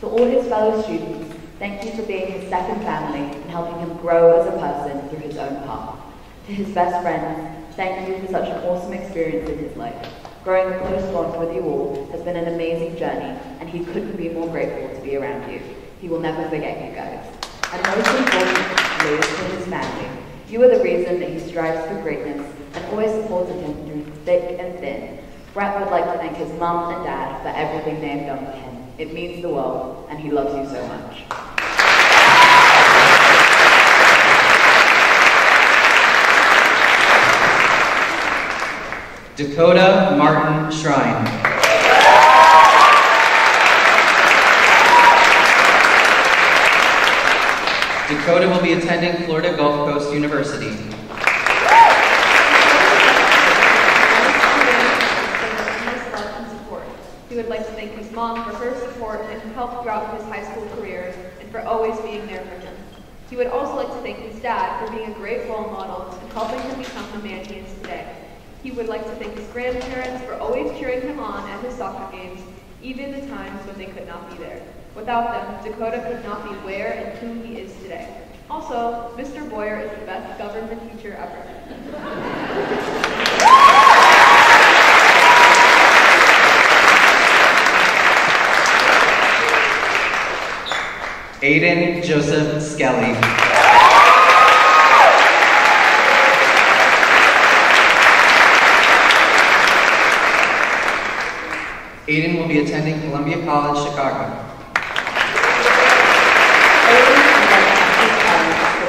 To all his fellow students, thank you for being his second family and helping him grow as a person through his own path. To his best friends, thank you for such an awesome experience in his life. Growing a close bond with you all has been an amazing journey, and he couldn't be more grateful to be around you. He will never forget you guys. And most importantly, to his family. You are the reason that he strives for greatness and always supported him through thick and thin. Brett would like to thank his mum and dad for everything they have done for him. It means the world, and he loves you so much. Dakota Martin Shrine. Dakota will be attending Florida Gulf Coast University. He would like to thank his mom for her support and help throughout his high school career and for always being there for him. He would also like to thank his dad for being a great role model and helping him become the man he is today. He would like to thank his grandparents for always cheering him on at his soccer games, even the times when they could not be there. Without them, Dakota could not be where and who he is today. Also, Mr. Boyer is the best government teacher ever. Aiden Joseph Skelly. Aiden will be attending Columbia College, Chicago.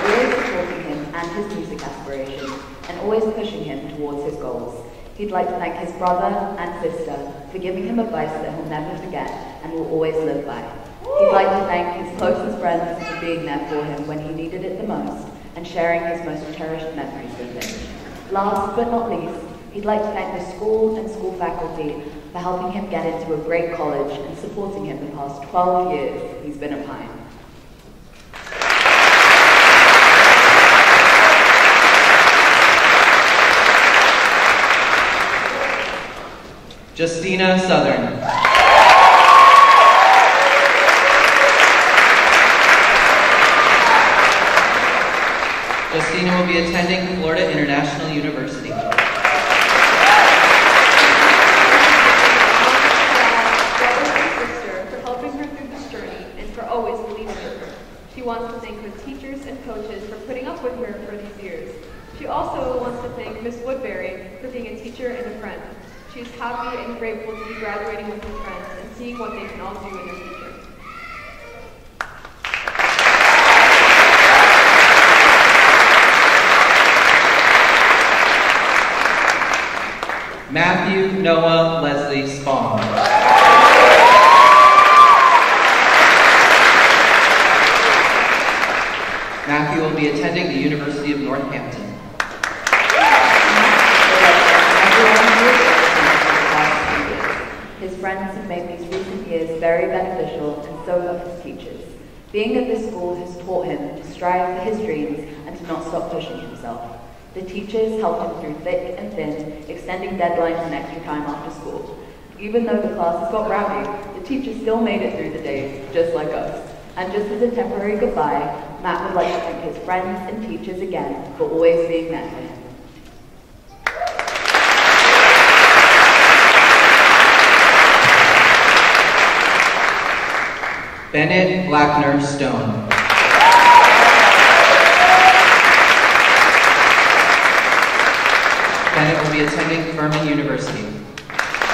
Always supporting him and his music aspirations, and always pushing him towards his goals. He'd like to thank his brother and sister for giving him advice that he'll never forget and will always live by. He'd like to thank his closest friends for being there for him when he needed it the most and sharing his most cherished memories with him. Last but not least, he'd like to thank the school and school faculty for helping him get into a great college and supporting him the past 12 years he's been a Pine. Justina Southern. Justina will be attending Florida International University. Brother and sister for helping her through this journey and for always believing in her. She wants to thank her teachers and coaches for putting up with her for these years. She also wants to thank Miss Woodbury for being a teacher and a friend. She's happy and grateful to be graduating with her friends and seeing what they can all do in their future. Matthew Noah Leslie Spong. Matthew will be attending the University of Northampton. His friends have made these recent years very beneficial, and so have his teachers. Being at this school has taught him to strive for his dreams and to not stop pushing himself. The teachers helped him through thick and thin, extending deadlines and extra time after school. Even though the classes got rowdy, the teachers still made it through the days, just like us. And just as a temporary goodbye, Matt would like to thank his friends and teachers again for always being there for him. Bennett Blackner Stone. Bennett will be attending Furman University. For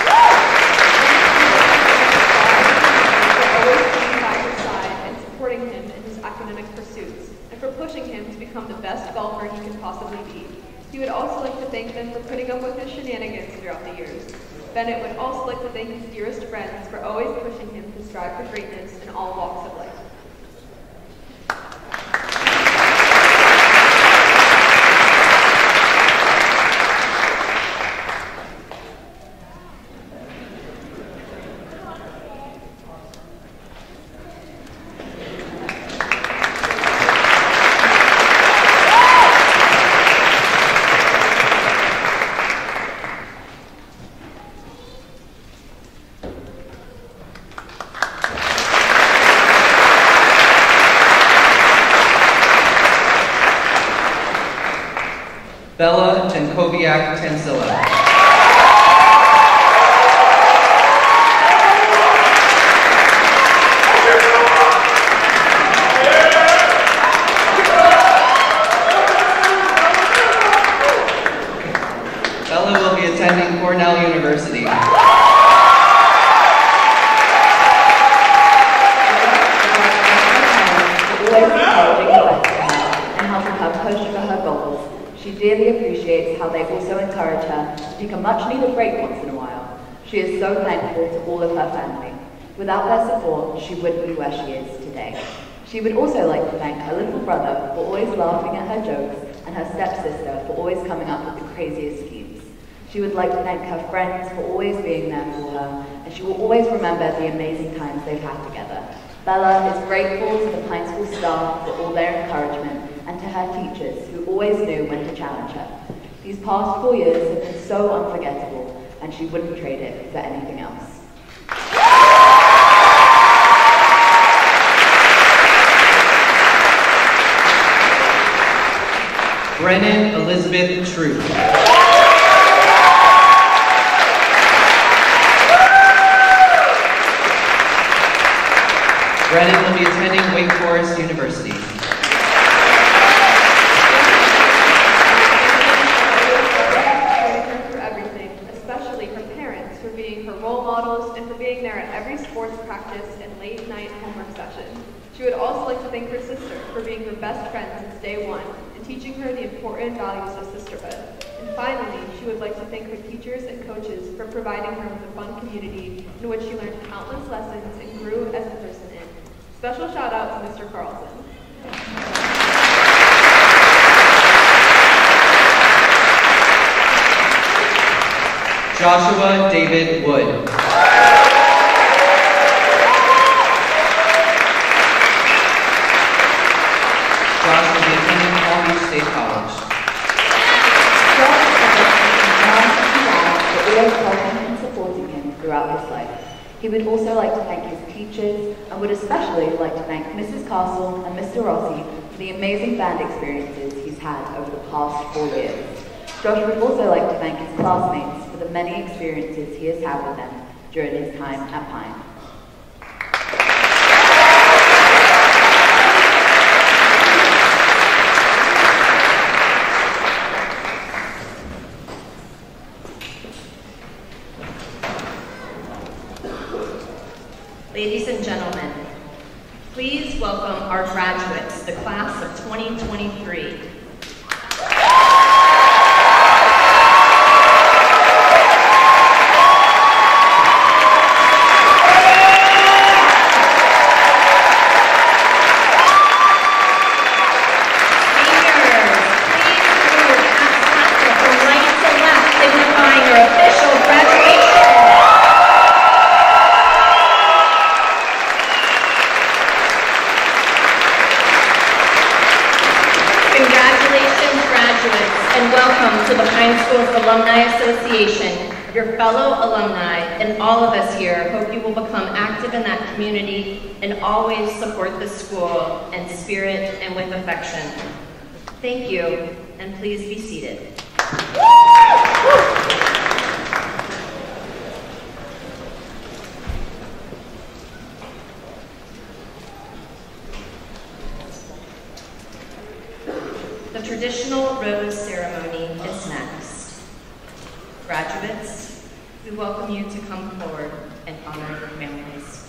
always being by his side and supporting him in his academic pursuits, and for pushing him to become the best golfer he could possibly be. He would also like to thank them for putting up with his shenanigans throughout the years. Bennett would also like to thank his dearest friends for always pushing him to strive for greatness in all walks of life. Bella Jankowiak Tansilla. Bella will be attending Cornell University. And helping her push for her goals. She dearly appreciates how they also encourage her to take a much-needed break once in a while. She is so thankful to all of her family. Without their support, she wouldn't be where she is today. She would also like to thank her little brother for always laughing at her jokes and her stepsister for always coming up with the craziest schemes. She would like to thank her friends for always being there for her, and she will always remember the amazing times they've had together. Bella is grateful to the Pine School staff for all their encouragement and to her teachers who always knew when to challenge her. These past 4 years have been so unforgettable, and she wouldn't trade it for anything else. Brennan Elizabeth Troop. Brennan will be attending Wake Forest University. For everything, especially her parents, for being her role models and for being there at every sports practice and late night homework session. She would also like to thank her sister for being her best friend since day one and teaching her the important values of sisterhood. And finally, she would like to thank her teachers and coaches for providing her with a fun community in which she learned countless lessons and grew as a person in. Special shout out to Mr. Carlson. Joshua David Wood. Josh will be attending Palm Beach State College. Josh has for always helping and supporting him throughout his life. He would also like to thank his teachers and would especially like to thank Mrs. Castle and Mr. Rossi for the amazing band experiences he's had over the past 4 years. Josh would also like to thank his classmates for the many experiences he has had with them during his time at Pine. Ladies and gentlemen, please welcome our graduates, the class of 2023. Alumni Association, your fellow alumni, and all of us here hope you will become active in that community and always support the school in spirit and with affection. Thank you, and please be seated. The traditional rose ceremony is next. Graduates, we welcome you to come forward and honor your families.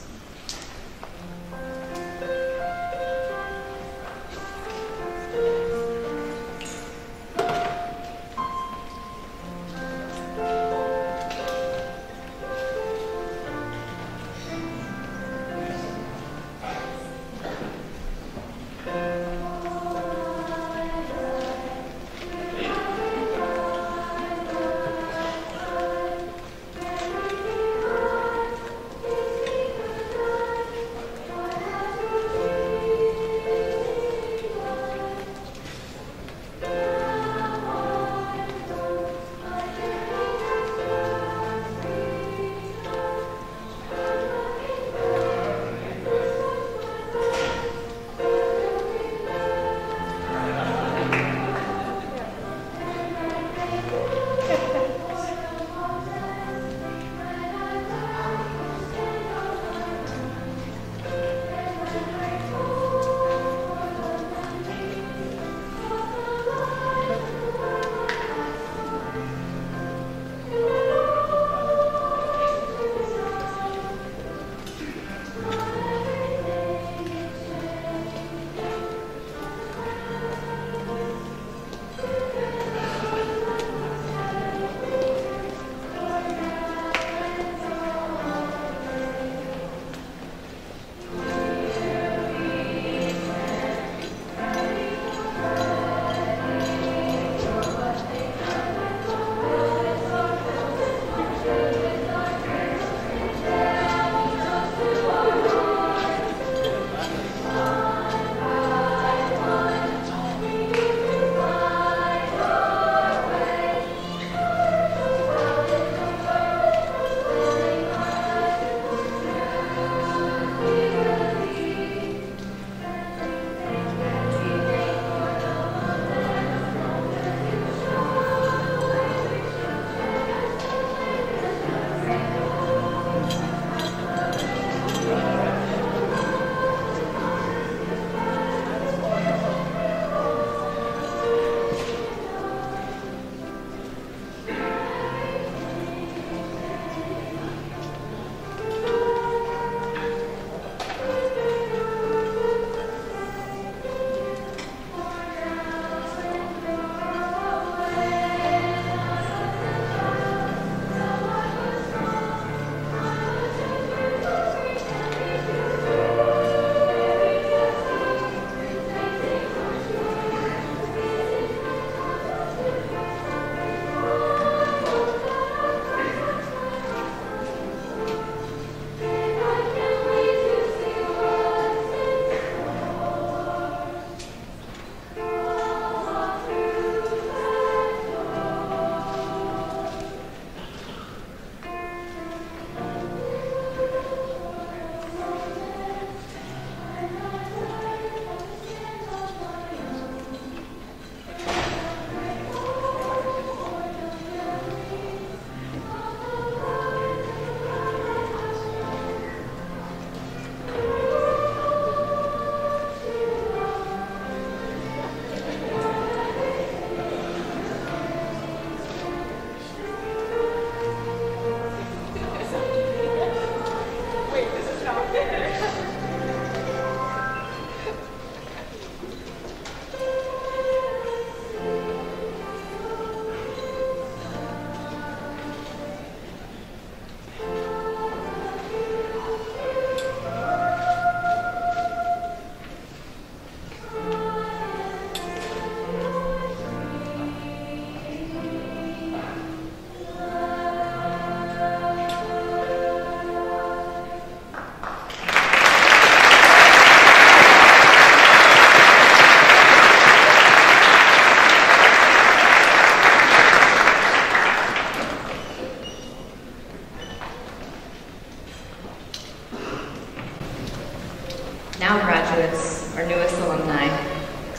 our newest alumni,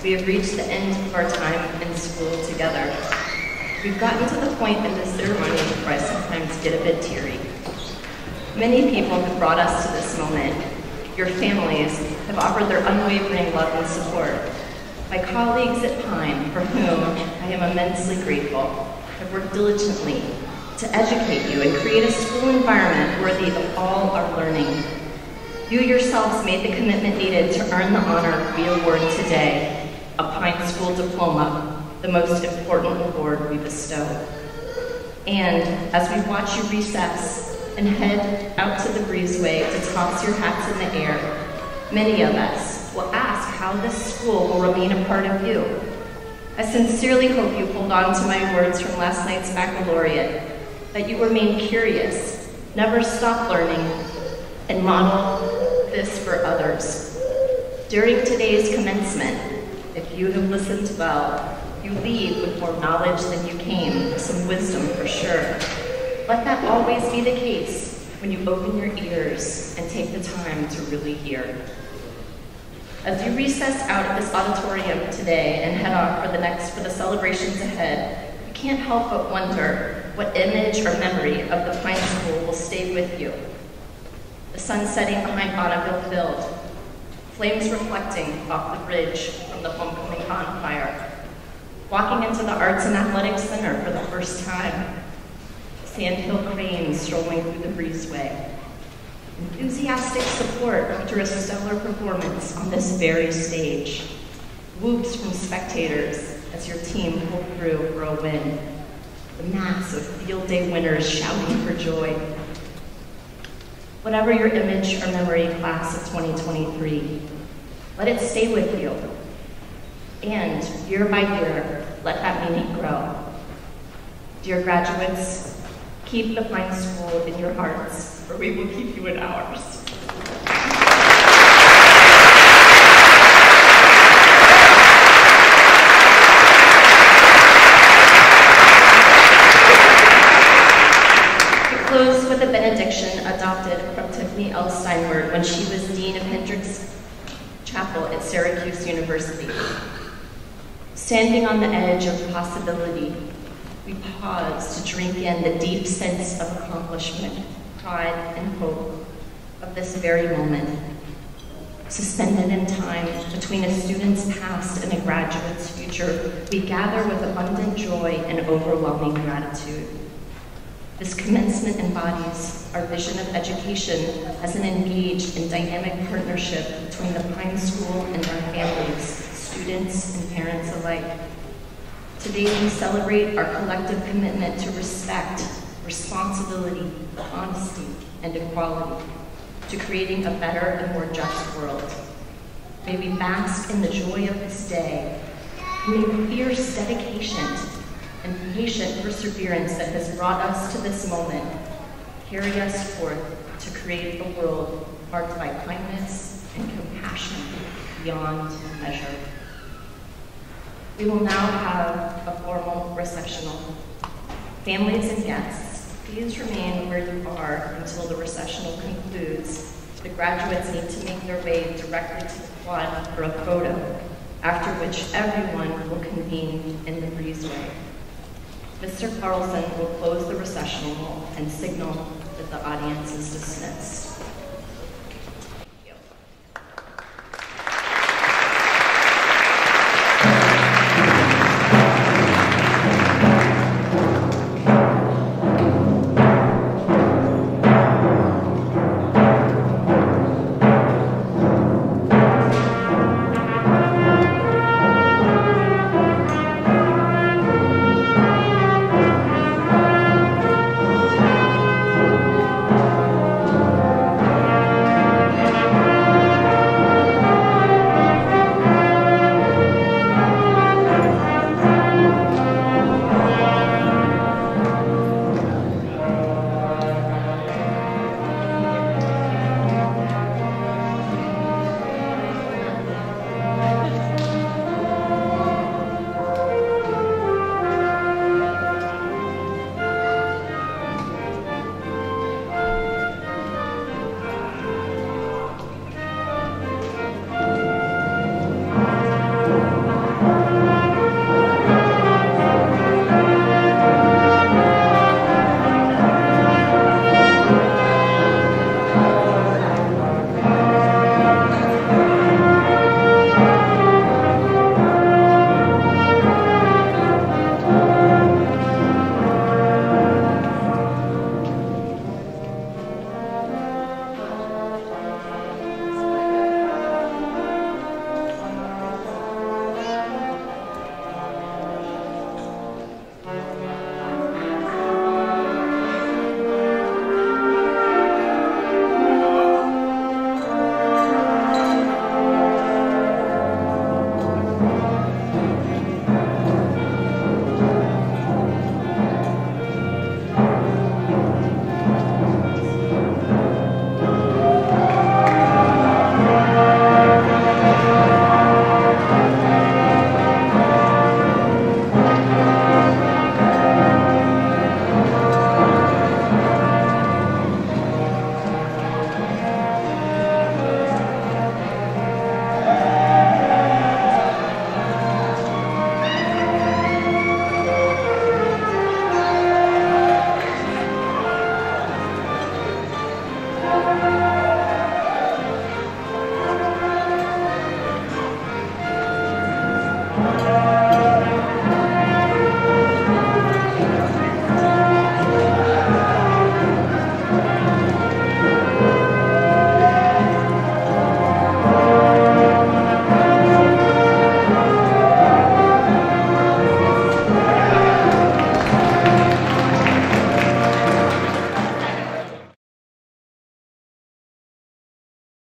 we have reached the end of our time in school together. We've gotten to the point in this ceremony where I sometimes get a bit teary. Many people have brought us to this moment. Your families have offered their unwavering love and support. My colleagues at Pine, for whom I am immensely grateful, have worked diligently to educate you and create a school environment worthy of all our learning. You yourselves made the commitment needed to earn the honor we award today, a Pine School diploma, the most important award we bestow. And as we watch you recess and head out to the breezeway to toss your hats in the air, many of us will ask how this school will remain a part of you. I sincerely hope you hold on to my words from last night's baccalaureate, that you remain curious, never stop learning, and model this for others. During today's commencement, if you have listened well, you leave with more knowledge than you came, some wisdom for sure. Let that always be the case when you open your ears and take the time to really hear. As you recess out of this auditorium today and head off for the celebrations ahead, you can't help but wonder what image or memory of the Pine School will stay with you. The sun setting behind Bonneville Field, flames reflecting off the bridge from the homecoming bonfire, walking into the Arts and Athletics Center for the first time, Sandhill cranes strolling through the breezeway, enthusiastic support after a stellar performance on this very stage, whoops from spectators as your team pulled through for a win, the mass of field day winners shouting for joy. Whatever your image or memory, class of 2023, let it stay with you. And year by year, let that meaning grow. Dear graduates, keep the Pine School in your hearts, or we will keep you in ours. We close with a benediction adopted from Tiffany L. Steinwert when she was Dean of Hendricks Chapel at Syracuse University. Standing on the edge of possibility, we pause to drink in the deep sense of accomplishment, pride, and hope of this very moment. Suspended in time between a student's past and a graduate's future, we gather with abundant joy and overwhelming gratitude. This commencement embodies our vision of education as an engaged and dynamic partnership between the Pine School and our families, students and parents alike. Today we celebrate our collective commitment to respect, responsibility, honesty, and equality, to creating a better and more just world. May we bask in the joy of this day. May fierce dedication and patient perseverance that has brought us to this moment carry us forth to create a world marked by kindness and compassion beyond measure. We will now have a formal recessional. Families and guests, please remain where you are until the recessional concludes. The graduates need to make their way directly to the quad for a photo, after which everyone will convene in the breezeway. Mr. Carlson will close the recessional and signal that the audience is dismissed. Amen.